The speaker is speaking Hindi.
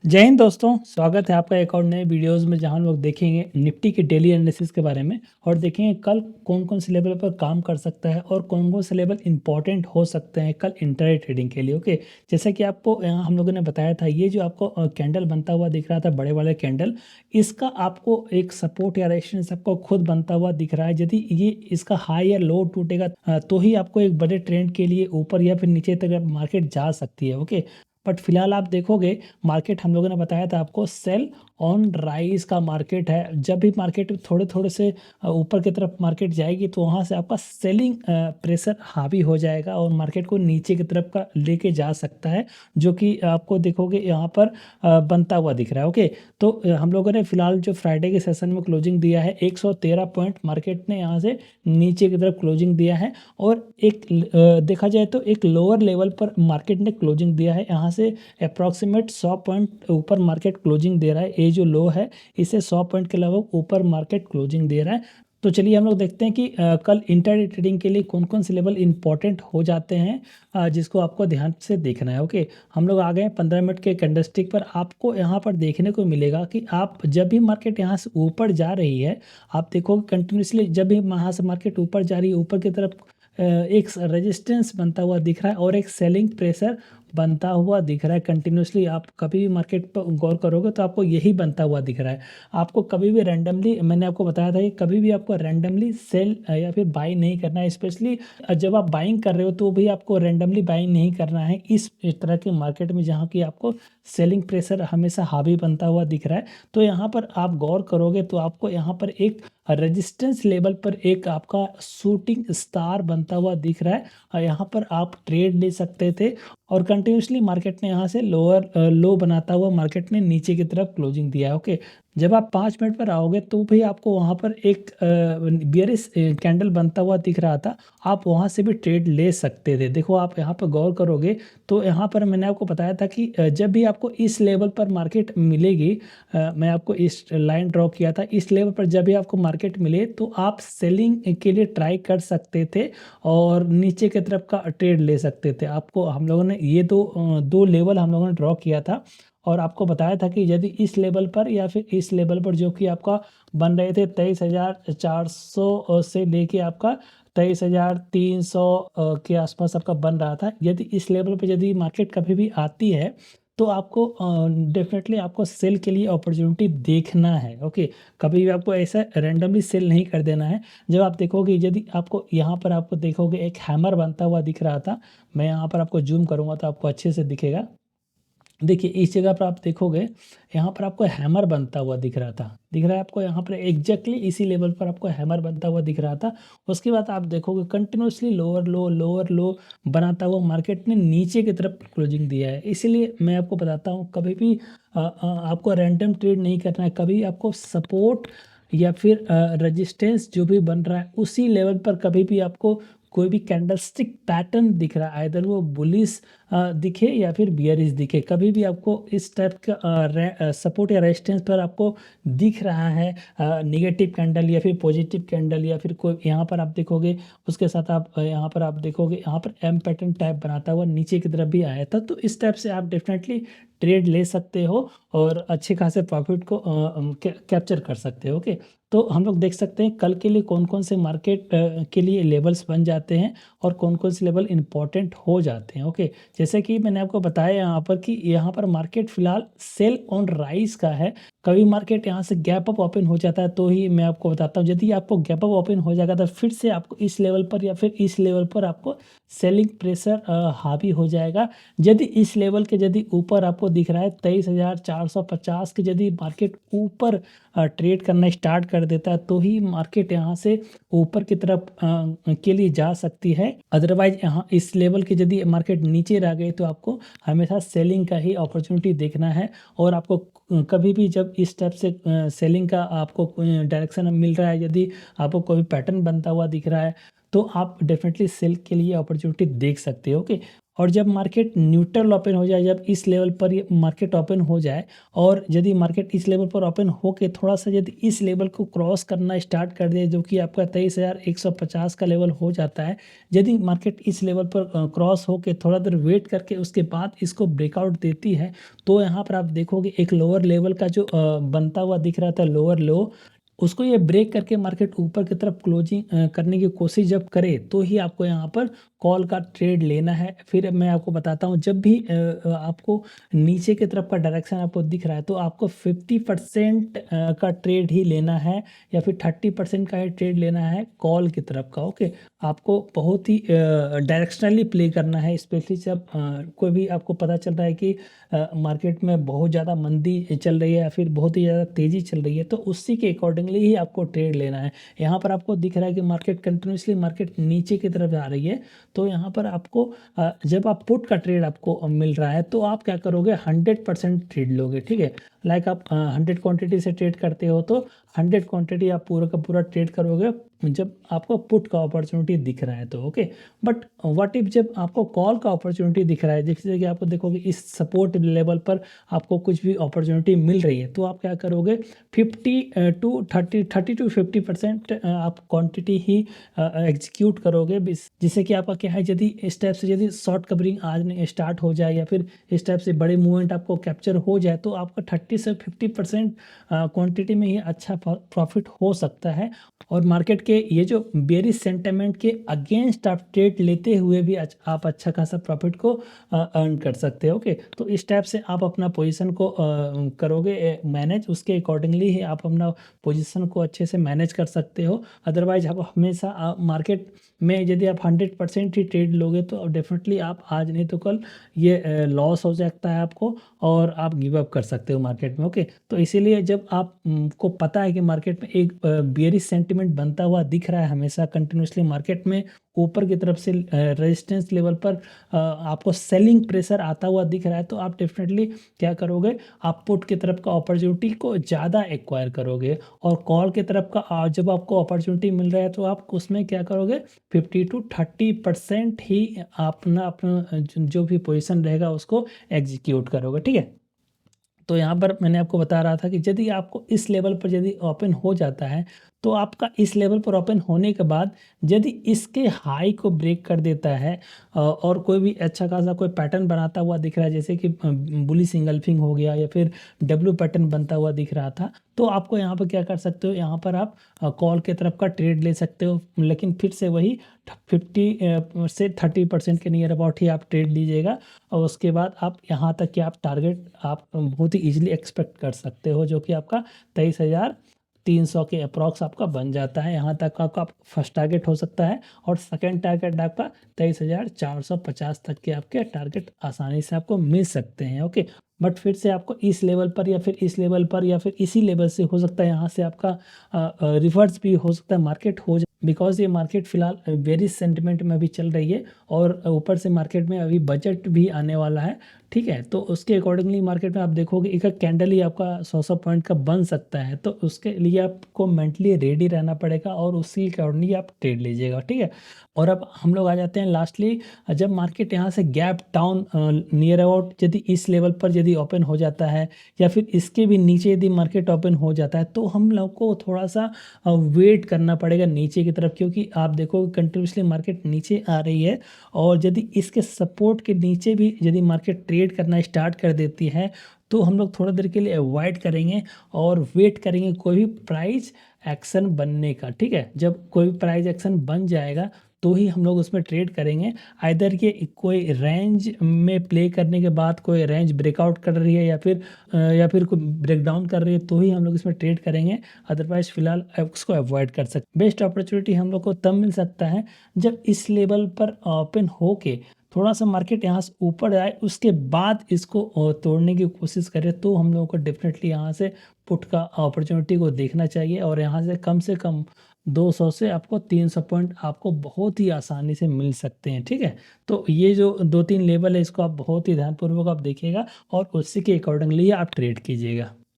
जय हिंद दोस्तों, स्वागत है आपका एक और नए वीडियोस में जहां हम लोग देखेंगे निफ्टी के डेली एनालिसिस के बारे में और देखेंगे कल कौन कौन से लेवल पर काम कर सकता है और कौन कौन से लेवल इंपॉर्टेंट हो सकते हैं कल इंट्राडे ट्रेडिंग के लिए। ओके, जैसा कि आपको यहाँ हम लोगों ने बताया था, ये जो आपको कैंडल बनता हुआ दिख रहा था, बड़े वाले कैंडल, इसका आपको एक सपोर्ट या रेजिस्टेंस आपको खुद बनता हुआ दिख रहा है। यदि ये इसका हाई या लो टूटेगा तो ही आपको एक बड़े ट्रेंड के लिए ऊपर या फिर नीचे तक मार्केट जा सकती है। ओके, बट फिलहाल आप देखोगे मार्केट, हम लोगों ने बताया था आपको, सेल ऑन राइज का मार्केट है। जब भी मार्केट थोड़े थोड़े से ऊपर की तरफ मार्केट जाएगी तो वहाँ से आपका सेलिंग प्रेशर हावी हो जाएगा और मार्केट को नीचे की तरफ का लेके जा सकता है, जो कि आपको देखोगे यहाँ पर बनता हुआ दिख रहा है। ओके, तो हम लोगों ने फिलहाल जो फ्राइडे के सेशन में क्लोजिंग दिया है 113 पॉइंट मार्केट ने यहाँ से नीचे की तरफ क्लोजिंग दिया है और एक देखा जाए तो एक लोअर लेवल पर मार्केट ने क्लोजिंग दिया है। यहाँ से अप्रॉक्सीमेट 100 पॉइंट ऊपर मार्केट क्लोजिंग दे रहा है। ये जो लो है इसे 100 पॉइंट के लगभग ऊपर मार्केट क्लोजिंग दे रहा है। तो चलिए हम लोग देखते हैं कि कल इंट्राडे ट्रेडिंग के लिए कौन कौन से लेवल इंपॉर्टेंट हो जाते हैं, जिसको आपको ध्यान से देखना है। ओके, हम लोग आ गए 15 मिनट के कैंडलस्टिक पर। आपको यहाँ पर देखने को मिलेगा कि आप जब भी मार्केट यहाँ से ऊपर जा रही है, आप देखोगे कंटिन्यूसली जब भी यहाँ से मार्केट ऊपर जा रही है, ऊपर की तरफ एक रेजिस्टेंस बनता हुआ दिख रहा है और एक सेलिंग प्रेशर बनता हुआ दिख रहा है कंटिन्यूसली। आप कभी भी मार्केट पर गौर करोगे तो आपको यही बनता हुआ दिख रहा है। आपको कभी भी रैंडमली, मैंने आपको बताया था कि कभी भी आपको रैंडमली सेल या फिर बाई नहीं करना है। स्पेशली जब आप बाइंग कर रहे हो तो भी आपको रैंडमली बाइंग नहीं करना है इस तरह के मार्केट में जहाँ की आपको सेलिंग प्रेशर हमेशा हावी बनता हुआ दिख रहा है। तो यहाँ पर आप गौर करोगे तो आपको यहाँ पर एक रेजिस्टेंस लेवल पर एक आपका शूटिंग स्टार बनता हुआ दिख रहा है और यहाँ पर आप ट्रेड ले सकते थे और कंटिन्यूसली मार्केट ने यहाँ से लोअर लो बनाता हुआ मार्केट ने नीचे की तरफ क्लोजिंग दिया है। ओके, जब आप 5 मिनट पर आओगे तो भी आपको वहाँ पर एक बियरिश कैंडल बनता हुआ दिख रहा था। आप वहाँ से भी ट्रेड ले सकते थे। देखो, आप यहाँ पर गौर करोगे तो यहाँ पर मैंने आपको बताया था कि जब भी आपको इस लेवल पर मार्केट मिलेगी, मैं आपको इस लाइन ड्रॉ किया था, इस लेवल पर जब भी आपको मार्केट मिले तो आप सेलिंग के लिए ट्राई कर सकते थे और नीचे की तरफ का ट्रेड ले सकते थे। आपको हम लोगों ने ये दो लेवल हम लोगों ने ड्रॉ किया था और आपको बताया था कि यदि इस लेवल पर या फिर इस लेवल पर जो कि आपका बन रहे थे 23,400 से लेके आपका 23,300 के आसपास आपका बन रहा था, यदि इस लेवल पर यदि मार्केट कभी भी आती है तो आपको डेफिनेटली आपको सेल के लिए अपॉर्चुनिटी देखना है। ओके, कभी भी आपको ऐसा रैंडमली सेल नहीं कर देना है। जब आप देखोगे, यदि आपको यहाँ पर आपको देखोगे एक हैमर बनता हुआ दिख रहा था, मैं यहाँ पर आपको जूम करूँगा तो आपको अच्छे से दिखेगा। देखिए, इस जगह पर आप देखोगे, यहाँ पर आपको हैमर बनता हुआ दिख रहा था, दिख रहा है आपको यहाँ पर एग्जैक्टली इसी लेवल पर आपको हैमर बनता हुआ दिख रहा था। उसके बाद आप देखोगे कंटिन्यूसली लोअर लो बनाता हुआ मार्केट ने नीचे की तरफ क्लोजिंग दिया है। इसीलिए मैं आपको बताता हूँ, कभी भी आपको रैंडम ट्रेड नहीं करना है। कभी आपको सपोर्ट या फिर रेजिस्टेंस जो भी बन रहा है उसी लेवल पर कभी भी आपको कोई भी कैंडलस्टिक पैटर्न दिख रहा है, इधर वो बुलिश दिखे या फिर बियरिश दिखे, कभी भी आपको इस टाइप का सपोर्ट या रेजिस्टेंस पर आपको दिख रहा है निगेटिव कैंडल या फिर पॉजिटिव कैंडल या फिर कोई, यहाँ पर आप देखोगे उसके साथ आप यहाँ पर आप देखोगे यहाँ पर एम पैटर्न टाइप बनाता हुआ नीचे की तरफ भी आया था, तो इस टाइप से आप डेफिनेटली ट्रेड ले सकते हो और अच्छे खासे प्रॉफिट को कैप्चर कर सकते हो। ओके, तो हम लोग देख सकते हैं कल के लिए कौन कौन से मार्केट के लिए लेवल्स बन जाते हैं और कौन कौन से लेवल इंपॉर्टेंट हो जाते हैं। ओके, जैसे कि मैंने आपको बताया यहाँ पर कि यहाँ पर मार्केट फिलहाल सेल ऑन राइज का है। कभी मार्केट यहाँ से गैप अप ओपन हो जाता है तो ही मैं आपको बताता हूँ, यदि आपको गैप अप ओपन हो जाएगा तो फिर से आपको इस लेवल पर या फिर इस लेवल पर आपको सेलिंग प्रेशर हावी हो जाएगा। यदि इस लेवल के यदि ऊपर आपको दिख रहा है 23,450 के, यदि मार्केट ऊपर ट्रेड करना स्टार्ट कर देता है तो ही मार्केट यहाँ से ऊपर की तरफ के लिए जा सकती है। अदरवाइज यहाँ इस लेवल के यदि मार्केट नीचे रह गए तो आपको हमेशा सेलिंग का ही अपॉर्चुनिटी देखना है और आपको कभी भी जब इस टाइप से सेलिंग का आपको डायरेक्शन मिल रहा है, यदि आपको कोई पैटर्न बनता हुआ दिख रहा है तो आप डेफिनेटली सेल के लिए अपॉर्चुनिटी देख सकते हो। ओके, और जब मार्केट न्यूट्रल ओपन हो जाए, जब इस लेवल पर ये मार्केट ओपन हो जाए और यदि मार्केट इस लेवल पर ओपन होके थोड़ा सा यदि इस लेवल को क्रॉस करना स्टार्ट कर दे, जो कि आपका 23,150 का लेवल हो जाता है, यदि मार्केट इस लेवल पर क्रॉस होके थोड़ा देर वेट करके उसके बाद इसको ब्रेकआउट देती है, तो यहाँ पर आप देखोगे एक लोअर लेवल का जो बनता हुआ दिख रहा था लोअर लो, उसको ये ब्रेक करके मार्केट ऊपर की तरफ क्लोजिंग करने की कोशिश जब करे, तो ही आपको यहाँ पर कॉल का ट्रेड लेना है। फिर मैं आपको बताता हूँ, जब भी आपको नीचे की तरफ का डायरेक्शन आपको दिख रहा है, तो आपको 50% का ट्रेड ही लेना है या फिर 30% का ही ट्रेड लेना है कॉल की तरफ का। ओके, आपको बहुत ही डायरेक्शनली प्ले करना है, स्पेशली जब कोई भी आपको पता चल रहा है कि मार्केट में बहुत ज़्यादा मंदी चल रही है या फिर बहुत ही ज़्यादा तेज़ी चल रही है, तो उसी के अकॉर्डिंगली ही आपको ट्रेड लेना है। यहाँ पर आपको दिख रहा है कि मार्केट कंटिन्यूसली मार्केट नीचे की तरफ जा रही है, तो यहाँ पर आपको जब आप पुट का ट्रेड आपको मिल रहा है, तो आप क्या करोगे, 100% ट्रेड लोगे। ठीक है, लाइक आप 100 क्वांटिटी से ट्रेड करते हो, तो 100 क्वांटिटी आप पूरा का पूरा ट्रेड करोगे जब आपको पुट का अपॉर्चुनिटी दिख रहा है तो। ओके, बट व्हाट इफ जब आपको कॉल का अपॉर्चुनिटी दिख रहा है, जैसे कि आपको देखोगे इस सपोर्ट लेवल पर आपको कुछ भी अपॉर्चुनिटी मिल रही है, तो आप क्या करोगे, 30 to 50% आप क्वांटिटी ही एग्जीक्यूट करोगे, जिससे कि आपका क्या है, यदि इस टाइप से यदि शॉर्ट कवरिंग आज नहीं स्टार्ट हो जाए या फिर इस टाइप से बड़े मूवमेंट आपको कैप्चर हो जाए, तो आपका 30 से 50% क्वांटिटी में ही अच्छा प्रॉफिट हो सकता है। और मार्केट के ये जो बेरिश सेंटिमेंट के अगेंस्ट आप ट्रेड लेते हुए भी आप अच्छा खासा प्रॉफिट को अर्न कर सकते हो। ओके, तो इस टाइप से आप अपना पोजीशन को करोगे मैनेज, उसके अकॉर्डिंगली ही आप अपना पोजीशन को अच्छे से मैनेज कर सकते हो। अदरवाइज आप हमेशा मार्केट में यदि आप 100% ही ट्रेड लोगे, तो डेफिनेटली आप आज नहीं तो कल ये लॉस हो सकता है आपको और आप गिव अप कर सकते हो मार्केट में। ओके, तो इसीलिए जब आप को पता है कि मार्केट में एक बेयरिश सेंटिमेंट बनता हुआ दिख रहा है हमेशा कंटिन्यूसली, मार्केट में ऊपर की तरफ से रेजिस्टेंस लेवल पर आपको सेलिंग प्रेशर आता हुआ दिख रहा है, तो आप डेफिनेटली क्या करोगे, आप पुट की तरफ का अपॉर्चुनिटी को ज़्यादा एक्वायर करोगे। और कॉल की तरफ का जब आपको अपॉर्चुनिटी मिल रहा है, तो आप उसमें क्या करोगे, 50 to 30% ही अपना अपना जो भी पोजीशन रहेगा उसको एग्जीक्यूट करोगे। ठीक है, तो यहाँ पर मैंने आपको बता रहा था कि यदि आपको इस लेवल पर यदि ओपन हो जाता है, तो आपका इस लेवल पर ओपन होने के बाद यदि इसके हाई को ब्रेक कर देता है और कोई भी अच्छा खासा कोई पैटर्न बनाता हुआ दिख रहा है, जैसे कि बुलिश इंगल्फिंग हो गया या फिर डब्ल्यू पैटर्न बनता हुआ दिख रहा था, तो आपको यहाँ पर क्या कर सकते हो, यहाँ पर आप कॉल के तरफ का ट्रेड ले सकते हो, लेकिन फिर से वही 50 से 30% के नियर अबाउट ही आप ट्रेड लीजिएगा। और उसके बाद आप यहाँ तक कि आप टारगेट आप बहुत ही ईजिली एक्सपेक्ट कर सकते हो, जो कि आपका 23,300 के अप्रॉक्स आपका बन जाता है। यहाँ तक आपका फर्स्ट टारगेट हो सकता है और सेकंड टारगेट आपका 23,450 तक के आपके टारगेट आसानी से आपको मिल सकते हैं। ओके, बट फिर से आपको इस लेवल पर या फिर इस लेवल पर या फिर इसी लेवल से हो सकता है यहाँ से आपका रिवर्स भी हो सकता है मार्केट हो जाए, बिकॉज ये मार्केट फिलहाल बेरिश सेंटिमेंट में अभी चल रही है और ऊपर से मार्केट में अभी बजट भी आने वाला है। ठीक है, तो उसके अकॉर्डिंगली मार्केट में आप देखोगे एक कैंडल ही आपका 100 पॉइंट का बन सकता है, तो उसके लिए आपको मेंटली रेडी रहना पड़ेगा और उसी के अकॉर्डिंगली आप ट्रेड लीजिएगा। ठीक है, और अब हम लोग आ जाते हैं लास्टली, जब मार्केट यहाँ से गैप डाउन नियर अबाउट यदि इस लेवल पर यदि ओपन हो जाता है या फिर इसके भी नीचे यदि मार्केट ओपन हो जाता है, तो हम लोग को थोड़ा सा वेट करना पड़ेगा नीचे की तरफ, क्योंकि आप देखो कंटिन्यूसली मार्केट नीचे आ रही है और यदि इसके सपोर्ट के नीचे भी यदि मार्केट ट्रेड करना स्टार्ट कर देती है, तो हम लोग थोड़ा देर के लिए अवॉइड करेंगे और वेट करेंगे कोई भी प्राइस एक्शन बनने का। ठीक है, जब कोई भी प्राइस एक्शन बन जाएगा तो ही हम लोग उसमें ट्रेड करेंगे। आइदर ये कोई रेंज में प्ले करने के बाद कोई रेंज ब्रेकआउट कर रही है या फिर कोई ब्रेकडाउन कर रही है, तो ही हम लोग इसमें ट्रेड करेंगे, अदरवाइज फिलहाल उसको अवॉइड कर सकते। बेस्ट अपॉर्चुनिटी हम लोग को तब मिल सकता है जब इस लेवल पर ओपन होके थोड़ा सा मार्केट यहाँ से ऊपर आए, उसके बाद इसको तोड़ने की कोशिश करें, तो हम लोगों को डेफिनेटली यहाँ से पुट का अपॉर्चुनिटी को देखना चाहिए और यहाँ से कम 200 से आपको 300 पॉइंट आपको बहुत ही आसानी से मिल सकते हैं। ठीक है, तो ये जो 2-3 लेवल है, इसको आप बहुत ही ध्यानपूर्वक आप देखिएगा और उसी के अकॉर्डिंगली आप ट्रेड कीजिएगा।